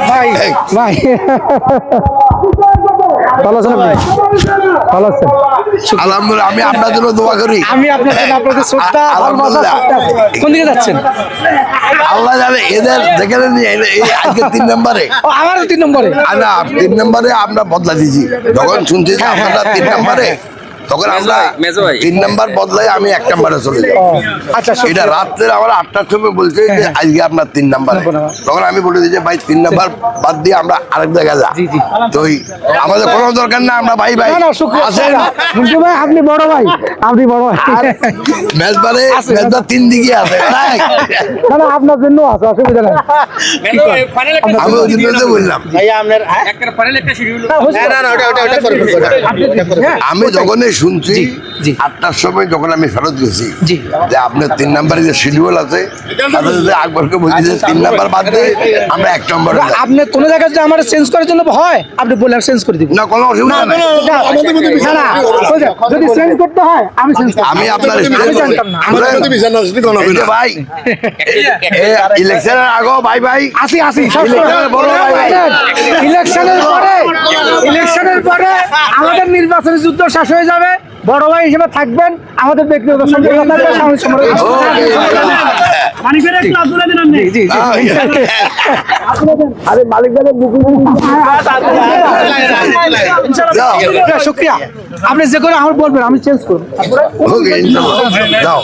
ভাই ভাই ভাই ভালো আছেন আপনি? ভালো আছেন? আলহামদুলিল্লাহ, আমি আপনার জন্য দোয়া করি। আমি আপনার জন্য আপনাদের শ্রদ্ধা ভালোবাসা সবটা আছে। কোন দিকে যাচ্ছেন? আল্লাহ জানে এদের যেখানে নিয়ে আজকে 3 নম্বরে আমারও 3 নম্বরে। না 3 নম্বরে আমরা বদলা দিয়েছি। যখন শুনছি যে আপনারা 3 নম্বরে, তখন আমরা 3 নাম্বার বদলাই আমি 1 নম্বরে চলে যাই। আচ্ছা এটা রাত্রে আমার 8টার সময় বলছে যে আজকে আপনার 3 নাম্বারে। তখন আমি বলে দিই যে ভাই 3 নাম্বার বাদ দিয়ে আমরা আরেক জায়গায় যাই। তো আমাদের কোনো দরকার না, আমরা ভাই ভাই আসেন। মুন্টু ভাই আপনি বড় ভাই, আপনি বড় ভাই। মেজবারে মেজবার 3 দিকে আছে। না না আপনার জন্য আছে, অসুবিধা নাই। আমি ওই জন্য বললাম আমি যখনই শুনছি 8টার সময় যখন আমি ফেরত গেছি যে আপনার 3 নাম্বারে যে শিডিউল আছে, আকবরকে বলছি যে 3 নাম্বার বাদ দিয়ে আমরা 1 নম্বরে যাই। আপনি কোন জায়গায় যদি আমার চেঞ্জ করার জন্য হয় আপনি বলে চেঞ্জ করে দিব। না কোনো অসুবিধা নেই, যদি চেঞ্জ করতে হয় আমি চেঞ্জ করব। আমি আপনার ভাই ইলেকশনের আগে ভাই ভাই আসি ইলেকশনের পরে আমাদের নির্বাচনী যুদ্ধ শেষ হয়ে যাবে। বড় ভাই হিসেবে থাকবেন, আমাদের ব্যক্তিগত সম্পর্ক থাকবে, সাময়িক সম্পর্ক। আরে মালিক শুক্রিয়া, আপনি যে করে আমার বলবেন আমি চেঞ্জ করবো। যাও।